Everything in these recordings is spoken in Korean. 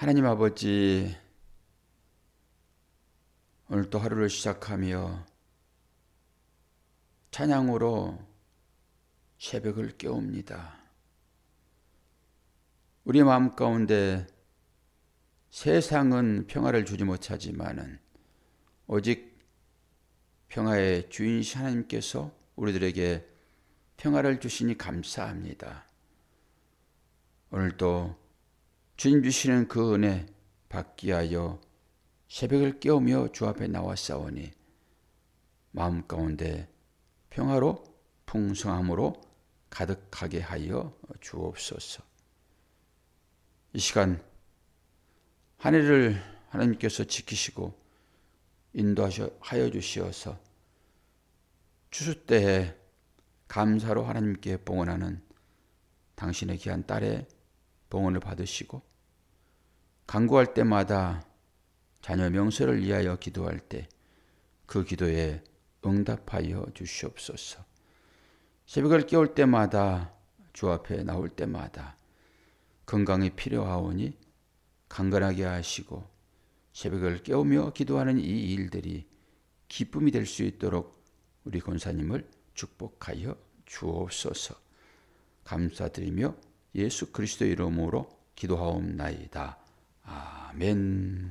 하나님 아버지, 오늘 또 하루를 시작하며 찬양으로 새벽을 깨웁니다. 우리 마음 가운데 세상은 평화를 주지 못하지만은 오직 평화의 주인이신 하나님께서 우리들에게 평화를 주시니 감사합니다. 오늘도 주님 주시는 그 은혜 받기 하여 새벽을 깨우며 주 앞에 나왔사오니 마음 가운데 평화로 풍성함으로 가득하게 하여 주옵소서. 이 시간 한 해를 하나님께서 지키시고 인도하여 주시어서 추수 때에 감사로 하나님께 봉헌하는 당신의 귀한 딸의 봉헌을 받으시고 간구할 때마다 자녀 명세를 위하여 기도할 때 그 기도에 응답하여 주시옵소서. 새벽을 깨울 때마다 주 앞에 나올 때마다 건강이 필요하오니 강건하게 하시고 새벽을 깨우며 기도하는 이 일들이 기쁨이 될 수 있도록 우리 권사님을 축복하여 주옵소서. 감사드리며 예수 그리스도의 이름으로 기도하옵나이다. 아멘.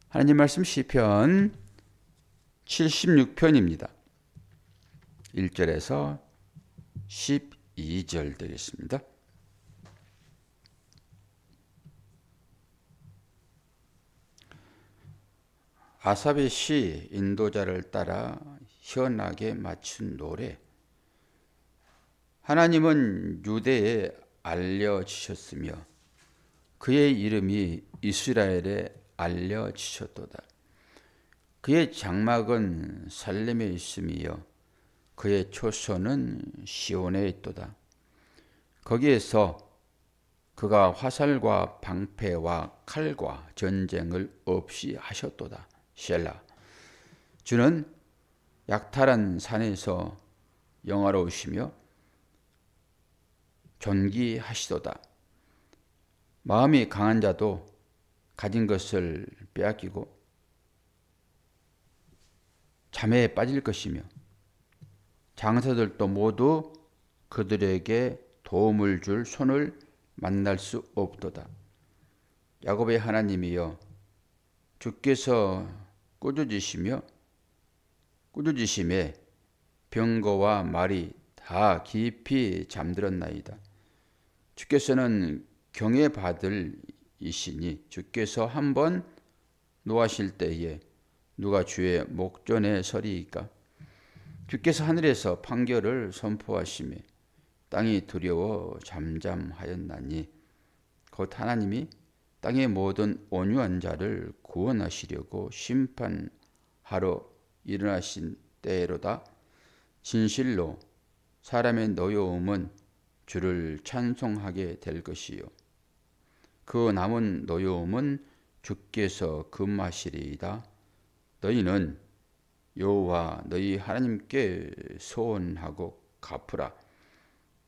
하나님 말씀 시편 76편입니다. 1절에서 12절 되겠습니다. 아삽의 시 인도자를 따라 현악에 맞춘 노래. 하나님은 유대에 알려지셨으며 그의 이름이 이스라엘에 알려지셨도다. 그의 장막은 살렘에 있으며 그의 초소는 시온에 있도다. 거기에서 그가 화살과 방패와 칼과 전쟁을 없이 하셨도다. 셀라. 주는 약탈한 산에서 영화로우시며 존귀하시도다. 마음이 강한 자도 가진 것을 빼앗기고 잠에 빠질 것이며 장사들도 모두 그들에게 도움을 줄 손을 만날 수 없도다. 야곱의 하나님이여, 주께서 꾸짖으심에 병거와 말이 다 깊이 잠들었나이다. 주께서는 경외받을 이시니 주께서 한번 노하실 때에 누가 주의 목전에 서리이까? 주께서 하늘에서 판결을 선포하시매 땅이 두려워 잠잠하였나니 곧 하나님이 땅의 모든 온유한 자를 구원하시려고 심판하러 일어나신 때로다. 진실로 사람의 노여움은 주를 찬송하게 될 것이요 그 남은 노여움은 주께서 금하시리이다. 너희는 여호와 너희 하나님께 소원하고 갚으라.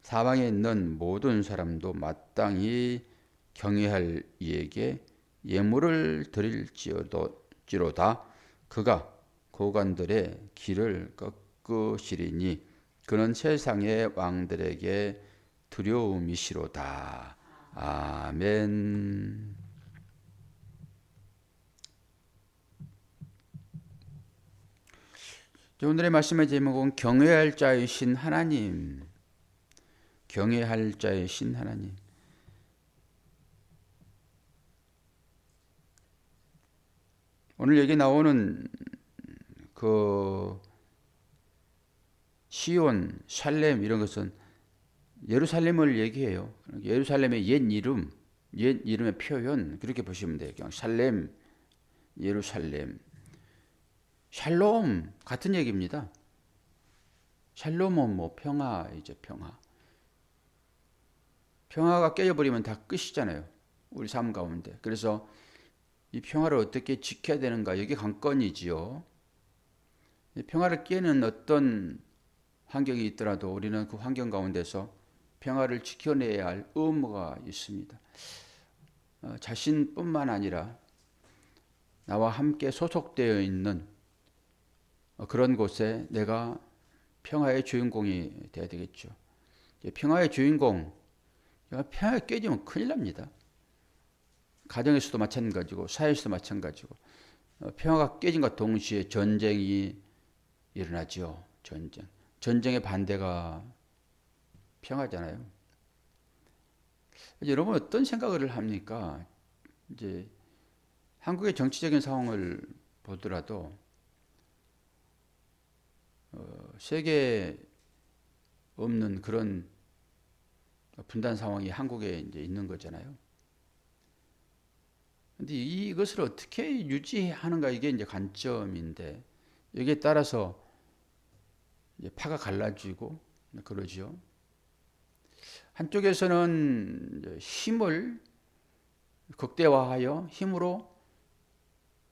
사방에 있는 모든 사람도 마땅히 경외할 이에게 예물을 드릴지로다. 그가 고관들의 길을 꺾으시리니 그는 세상의 왕들에게 두려움이시로다. 아멘. 오늘의 말씀의 제목은 경외할 자이신 하나님. 경외할 자이신 하나님. 오늘 여기 나오는 그 시온, 살렘 이런 것은 예루살렘을 얘기해요. 예루살렘의 옛 이름의 표현 그렇게 보시면 돼요. 그냥 살렘, 예루살렘. 샬롬 같은 얘기입니다. 샬롬은 뭐 평화이죠, 평화. 평화가 깨져버리면 다 끝이잖아요. 우리 삶 가운데. 그래서 이 평화를 어떻게 지켜야 되는가, 이게 관건이지요. 평화를 깨는 어떤 환경이 있더라도 우리는 그 환경 가운데서 평화를 지켜내야 할 의무가 있습니다. 자신뿐만 아니라 나와 함께 소속되어 있는 그런 곳에 내가 평화의 주인공이 되어야 되겠죠. 평화의 주인공, 평화가 깨지면 큰일 납니다. 가정에서도 마찬가지고 사회에서도 마찬가지고 평화가 깨진과 동시에 전쟁이 일어나죠. 전쟁의 반대가 평화잖아요. 여러분 어떤 생각을 합니까? 이제 한국의 정치적인 상황을 보더라도 세계에 없는 그런 분단 상황이 한국에 이제 있는 거잖아요. 근데 이것을 어떻게 유지하는가 이게 이제 관점인데 여기에 따라서 이제 파가 갈라지고 그러죠. 한쪽에서는 힘을 극대화하여 힘으로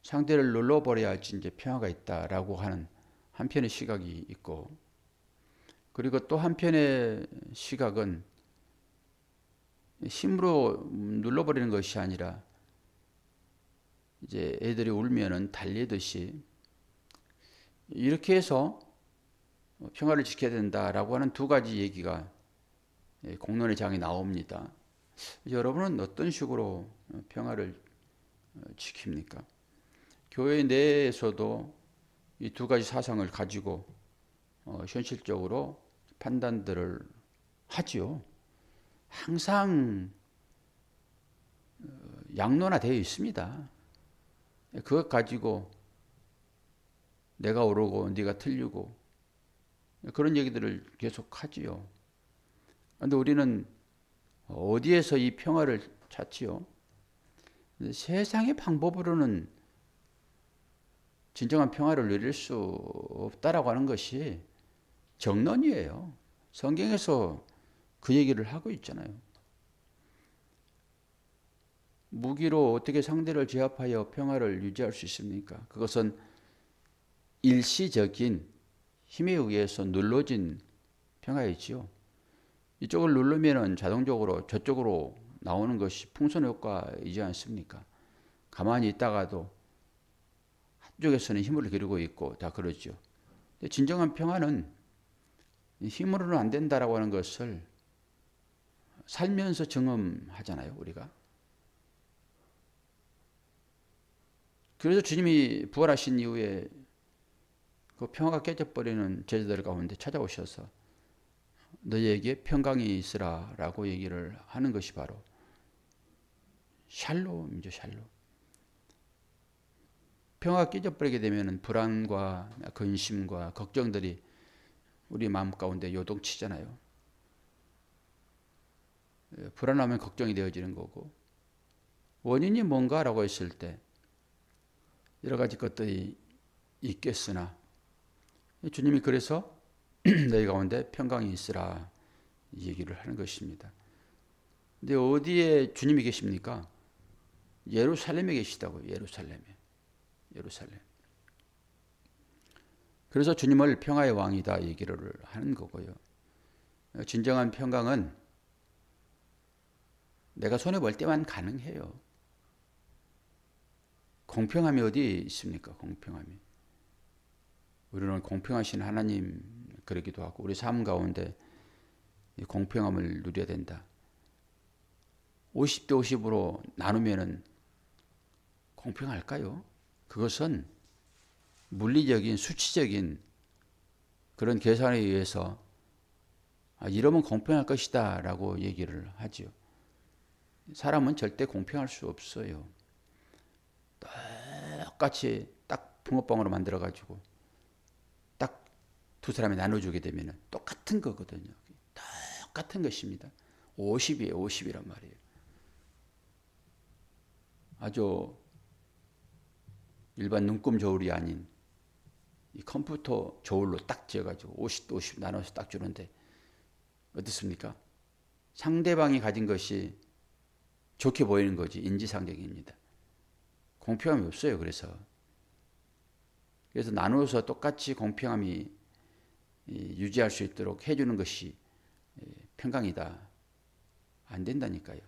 상대를 눌러버려야지 이제 평화가 있다라고 하는 한편의 시각이 있고, 그리고 또 한편의 시각은 힘으로 눌러버리는 것이 아니라 이제 애들이 울면은 달리듯이 이렇게 해서 평화를 지켜야 된다라고 하는 두 가지 얘기가 공론의 장에 나옵니다. 여러분은 어떤 식으로 평화를 지킵니까? 교회 내에서도 이 두 가지 사상을 가지고 현실적으로 판단들을 하지요. 항상 양론화되어 있습니다. 그것 가지고 내가 옳고 네가 틀리고 그런 얘기들을 계속 하지요. 그런데 우리는 어디에서 이 평화를 찾지요? 세상의 방법으로는 진정한 평화를 누릴 수 없다라고 하는 것이 정론이에요. 성경에서 그 얘기를 하고 있잖아요. 무기로 어떻게 상대를 제압하여 평화를 유지할 수 있습니까? 그것은 일시적인 힘에 의해서 눌러진 평화이지요. 이쪽을 누르면 자동적으로 저쪽으로 나오는 것이 풍선 효과이지 않습니까? 가만히 있다가도 한쪽에서는 힘을 기르고 있고 다 그러죠. 근데 진정한 평화는 힘으로는 안 된다라고 하는 것을 살면서 경험하잖아요, 우리가. 그래서 주님이 부활하신 이후에 그 평화가 깨져버리는 제자들 가운데 찾아오셔서 너희에게 평강이 있으라라고 얘기를 하는 것이 바로 샬롬이죠, 샬롬. 평화가 깨져버리게 되면 불안과 근심과 걱정들이 우리 마음 가운데 요동치잖아요. 불안하면 걱정이 되어지는 거고, 원인이 뭔가라고 했을 때 여러 가지 것들이 있겠으나 주님이 그래서 너희 가운데 평강이 있으라 이 얘기를 하는 것입니다. 근데 어디에 주님이 계십니까? 예루살렘에 계시다고. 예루살렘. 그래서 주님을 평화의 왕이다 얘기를 하는 거고요. 진정한 평강은 내가 손에 볼 때만 가능해요. 공평함이 어디 있습니까? 공평함이. 우리는 공평하신 하나님 그러기도 하고 우리 삶 가운데 공평함을 누려야 된다. 50대 50으로 나누면 공평할까요? 그것은 물리적인 수치적인 그런 계산에 의해서 이러면 공평할 것이다 라고 얘기를 하죠. 사람은 절대 공평할 수 없어요. 똑같이 딱 붕어빵으로 만들어 가지고 딱 두 사람이 나눠주게 되면 똑같은 거거든요. 똑같은 것입니다. 50이에요. 50이란 말이에요. 아주 일반 눈금 저울이 아닌 이 컴퓨터 저울로 딱 지어가지고 50대 50 나눠서 딱 주는데 어떻습니까? 상대방이 가진 것이 좋게 보이는 거지 인지상정입니다. 공평함이 없어요. 그래서 나누어서 똑같이 공평함이 유지할 수 있도록 해주는 것이 평강이다. 안 된다니까요.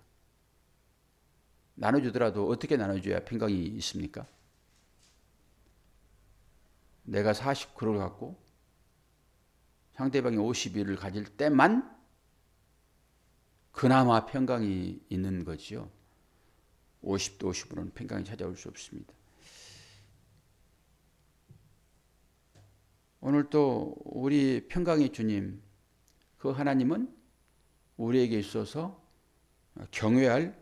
나눠주더라도 어떻게 나눠줘야 평강이 있습니까? 내가 49를 갖고 상대방이 51을 가질 때만 그나마 평강이 있는 거지요. 50도 50으로는 평강이 찾아올 수 없습니다. 오늘 또 우리 평강의 주님, 그 하나님은 우리에게 있어서 경외할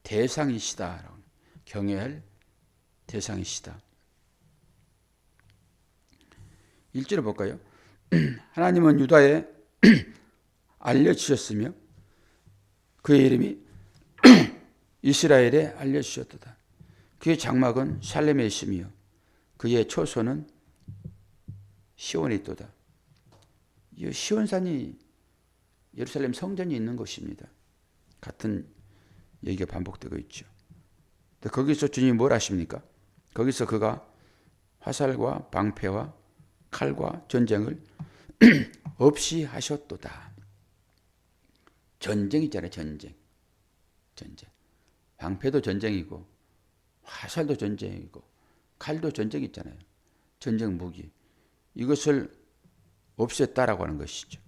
대상이시다. 경외할 대상이시다. 1절을 볼까요? 하나님은 유다에 알려주셨으며 그의 이름이 이스라엘에 알려주셨도다. 그의 장막은 살렘에 있으며 그의 초소는 시온에 있도다. 이 시온산이 예루살렘 성전이 있는 곳입니다. 같은 얘기가 반복되고 있죠. 거기서 주님이 뭘 하십니까? 거기서 그가 화살과 방패와 칼과 전쟁을 없이 하셨도다. 전쟁이잖아요. 전쟁. 방패도 전쟁이고 화살도 전쟁이고 칼도 전쟁 있잖아요. 전쟁 무기. 이것을 없앴다라고 하는 것이죠.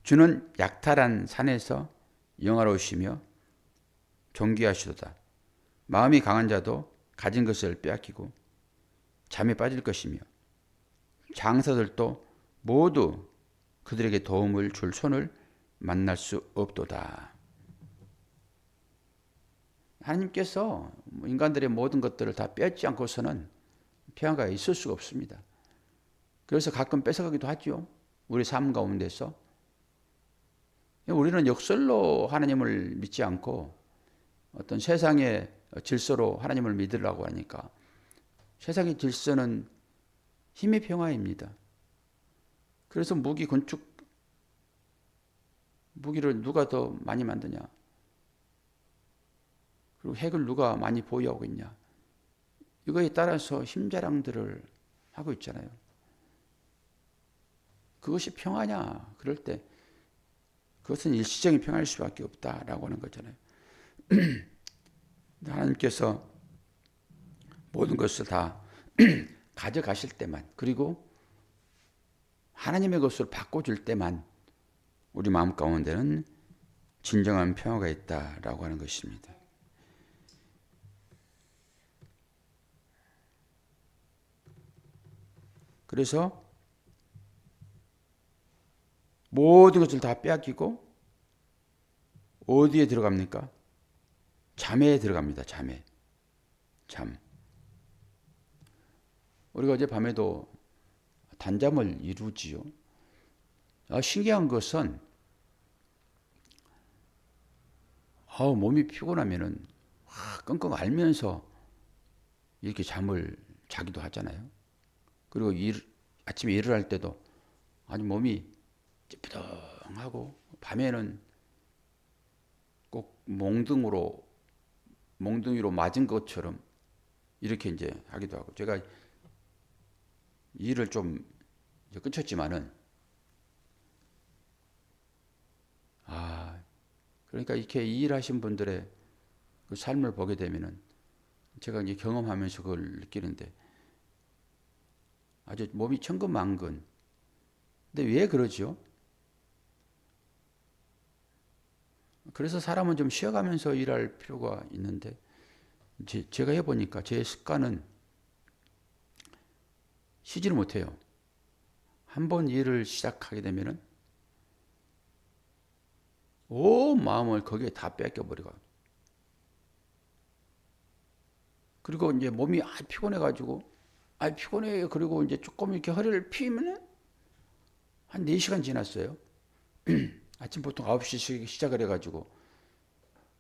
주는 약탈한 산에서 영화로우시며 존귀하시도다. 마음이 강한 자도 가진 것을 빼앗기고 잠에 빠질 것이며 장사들도 모두 그들에게 도움을 줄 손을 만날 수 없도다. 하나님께서 인간들의 모든 것들을 다 빼앗지 않고서는 평화가 있을 수가 없습니다. 그래서 가끔 뺏어가기도 하죠. 우리 삶 가운데서. 우리는 역설로 하나님을 믿지 않고 어떤 세상의 질서로 하나님을 믿으려고 하니까 세상의 질서는 힘의 평화입니다. 그래서 무기를 누가 더 많이 만드냐? 그리고 핵을 누가 많이 보유하고 있냐? 이거에 따라서 힘자랑들을 하고 있잖아요. 그것이 평화냐? 그럴 때 그것은 일시적인 평화일 수밖에 없다라고 하는 거잖아요. 하나님께서 모든 것을 다 가져가실 때만, 그리고 하나님의 것을 바꿔줄 때만 우리 마음 가운데는 진정한 평화가 있다라고 하는 것입니다. 그래서 모든 것을 다 빼앗기고 어디에 들어갑니까? 잠에 들어갑니다. 잠. 우리가 어제 밤에도 단잠을 이루지요. 신기한 것은 몸이 피곤하면은 끙끙 앓면서 이렇게 잠을 자기도 하잖아요. 그리고 아침에 일을 할 때도 아주 몸이 찌뿌둥하고 밤에는 꼭 몽둥이로 맞은 것처럼 이렇게 이제 하기도 하고. 제가 일을 좀 끊쳤지만은 그러니까 이렇게 일하신 분들의 그 삶을 보게 되면은 제가 이제 경험하면서 그걸 느끼는데 아주 몸이 천근만근. 근데 왜 그러죠? 그래서 사람은 좀 쉬어가면서 일할 필요가 있는데 제가 해보니까 제 습관은 쉬지를 못해요. 한번 일을 시작하게 되면은 온 마음을 거기에 다 뺏겨버리고, 그리고 이제 몸이 피곤해가지고 피곤해. 그리고 이제 조금 이렇게 허리를 피면은 한 4시간 지났어요. 아침 보통 9시 시작을 해가지고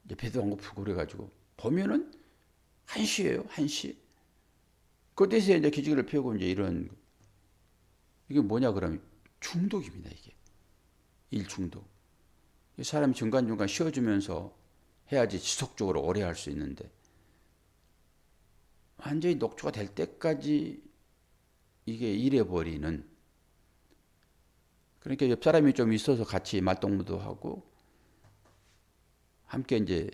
이제 배도 안 고프고 그래가지고 보면은 1시예요. 1시. 그때서 이제 기지개를 펴고 이제 이게 뭐냐 그러면 중독입니다. 이게 일 중독. 사람이 중간중간 쉬어주면서 해야지 지속적으로 오래 할 수 있는데 완전히 녹초가 될 때까지 이게 일해버리는. 그러니까 옆 사람이 좀 있어서 같이 말동무도 하고 함께 이제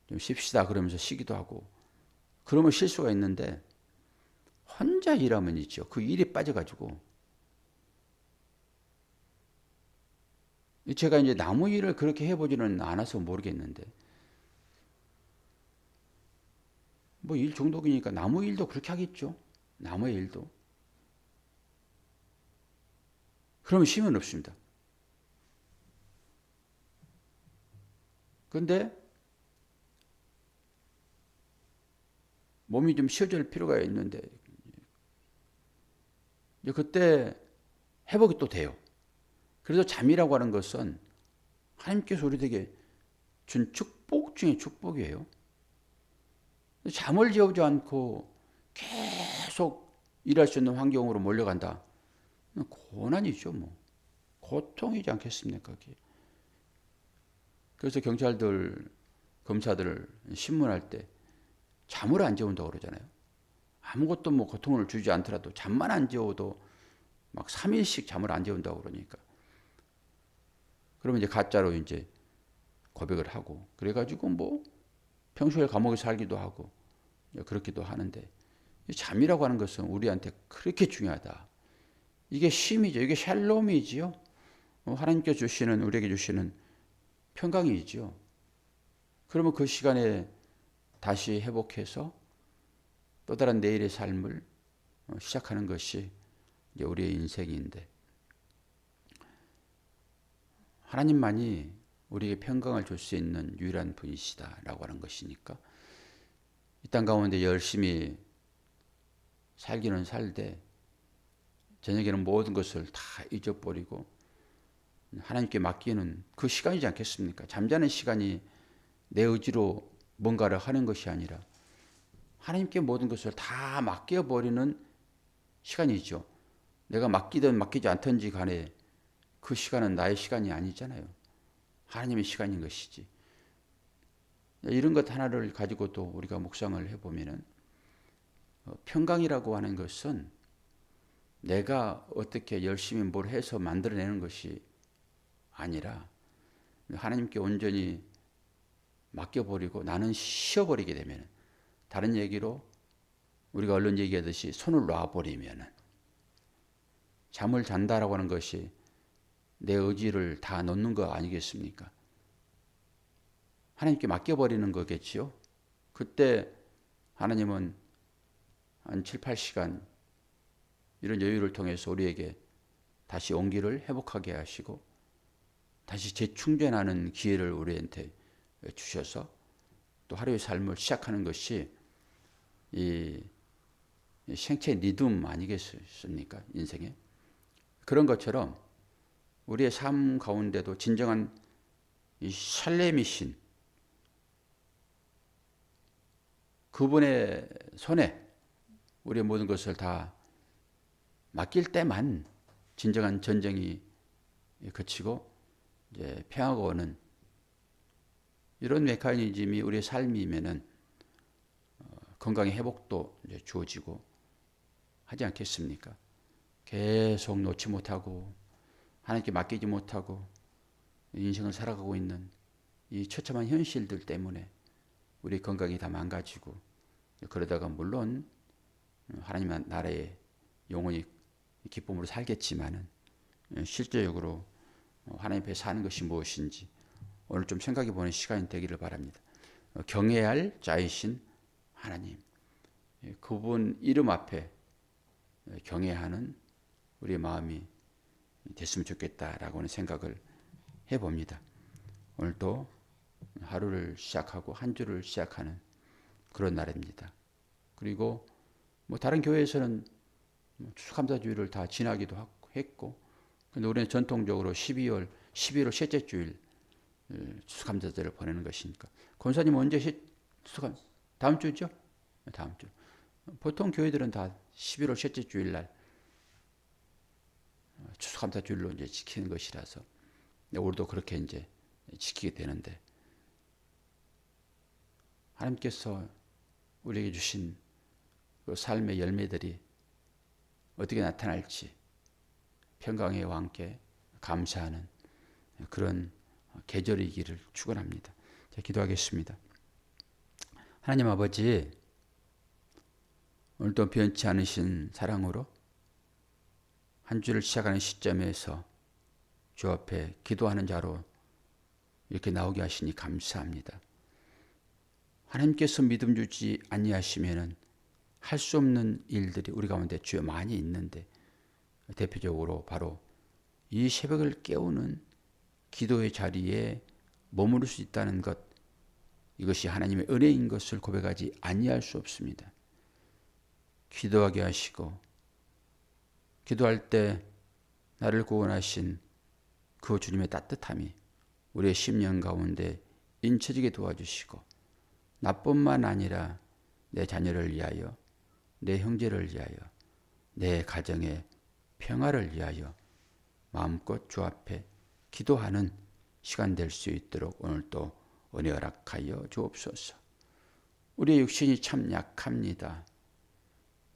좀 쉽시다 그러면서 쉬기도 하고 그러면 쉴 수가 있는데 혼자 일하면 있죠. 그 일이 빠져가지고 제가 이제 나무 일을 그렇게 해보지는 않아서 모르겠는데 뭐 일 중독이니까 나무 일도 그렇게 하겠죠. 나무의 일도. 그러면 쉼은 없습니다. 근데 몸이 좀 쉬어질 필요가 있는데 이제 그때 회복이 또 돼요. 그래서 잠이라고 하는 것은 하나님께서 우리에게 준 축복 중에 축복이에요. 잠을 재우지 않고 계속 일할 수 있는 환경으로 몰려간다. 고난이죠, 뭐. 고통이지 않겠습니까? 그게. 그래서 경찰들, 검사들 신문할 때 잠을 안 재운다고 그러잖아요. 아무것도 뭐 고통을 주지 않더라도 잠만 안 재워도 막 3일씩 잠을 안 재운다고 그러니까. 그러면 이제 가짜로 이제 고백을 하고 그래가지고 뭐 평소에 감옥에 살기도 하고 그렇기도 하는데 잠이라고 하는 것은 우리한테 그렇게 중요하다. 이게 쉼이죠. 이게 샬롬이지요. 하나님께 주시는 우리에게 주시는 평강이지요. 그러면 그 시간에 다시 회복해서 또 다른 내일의 삶을 시작하는 것이 이제 우리의 인생인데 하나님만이 우리에게 평강을 줄 수 있는 유일한 분이시다라고 하는 것이니까 이 땅 가운데 열심히 살기는 살되 저녁에는 모든 것을 다 잊어버리고 하나님께 맡기는 그 시간이지 않겠습니까? 잠자는 시간이 내 의지로 뭔가를 하는 것이 아니라 하나님께 모든 것을 다 맡겨버리는 시간이죠. 내가 맡기든 맡기지 않든지 간에 그 시간은 나의 시간이 아니잖아요. 하나님의 시간인 것이지. 이런 것 하나를 가지고 또 우리가 묵상을 해보면은 평강이라고 하는 것은 내가 어떻게 열심히 뭘 해서 만들어내는 것이 아니라 하나님께 온전히 맡겨버리고 나는 쉬어버리게 되면 다른 얘기로 우리가 얼른 얘기하듯이 손을 놔버리면 잠을 잔다라고 하는 것이 내 의지를 다 놓는 거 아니겠습니까? 하나님께 맡겨버리는 거겠지요. 그때 하나님은 한 7, 8시간 이런 여유를 통해서 우리에게 다시 온기를 회복하게 하시고 다시 재충전하는 기회를 우리한테 주셔서 또 하루의 삶을 시작하는 것이 이 생체 리듬 아니겠습니까? 인생에. 그런 것처럼 우리의 삶 가운데도 진정한 이 샬렘이신 그분의 손에 우리의 모든 것을 다 맡길 때만 진정한 전쟁이 그치고 이제 평화가 오는 이런 메커니즘이 우리의 삶이면은 건강의 회복도 이제 주어지고 하지 않겠습니까? 계속 놓지 못하고 하나님께 맡기지 못하고 인생을 살아가고 있는 이 처참한 현실들 때문에 우리 건강이 다 망가지고 그러다가 물론 하나님 나라의 영원히 기쁨으로 살겠지만은 실제적으로 하나님 앞에 사는 것이 무엇인지 오늘 좀 생각해 보는 시간이 되기를 바랍니다. 경외할 자이신 하나님, 그분 이름 앞에 경외하는 우리의 마음이 됐으면 좋겠다라고 하는 생각을 해봅니다. 오늘도 하루를 시작하고 한 주를 시작하는 그런 날입니다. 그리고 뭐 다른 교회에서는 추수감사주일을 다 지나기도 했고, 근데 우리는 전통적으로 11월 셋째 주일 추수감사절을 보내는 것이니까. 권사님 언제 추수감? 다음 주죠? 다음 주. 보통 교회들은 다 11월 셋째 주일 날 추수감사주일로 이제 지키는 것이라서 우리도 그렇게 이제 지키게 되는데 하나님께서 우리에게 주신 그 삶의 열매들이 어떻게 나타날지 평강의 왕께 감사하는 그런 계절이기를 축원합니다. 자, 기도하겠습니다. 하나님 아버지, 오늘도 변치 않으신 사랑으로 한 주를 시작하는 시점에서 주 앞에 기도하는 자로 이렇게 나오게 하시니 감사합니다. 하나님께서 믿음 주지 아니하시면은 할 수 없는 일들이 우리 가운데 주여 많이 있는데, 대표적으로 바로 이 새벽을 깨우는 기도의 자리에 머무를 수 있다는 것, 이것이 하나님의 은혜인 것을 고백하지 아니할 수 없습니다. 기도하게 하시고 기도할 때 나를 구원하신 그 주님의 따뜻함이 우리의 심령 가운데 인쳐지게 도와주시고, 나뿐만 아니라 내 자녀를 위하여, 내 형제를 위하여, 내 가정의 평화를 위하여 마음껏 주 앞에 기도하는 시간 될 수 있도록 오늘도 은혜 허락하여 주옵소서. 우리의 육신이 참 약합니다.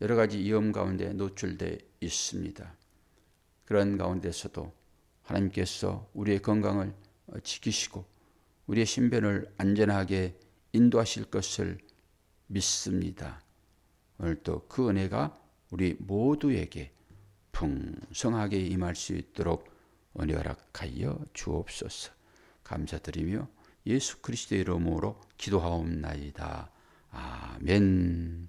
여러 가지 위험 가운데 노출되어 있습니다. 그런 가운데서도 하나님께서 우리의 건강을 지키시고 우리의 신변을 안전하게 인도하실 것을 믿습니다. 오늘도 그 은혜가 우리 모두에게 풍성하게 임할 수 있도록 은혜 허락하여 주옵소서. 감사드리며 예수 그리스도의 이름으로 기도하옵나이다. 아멘.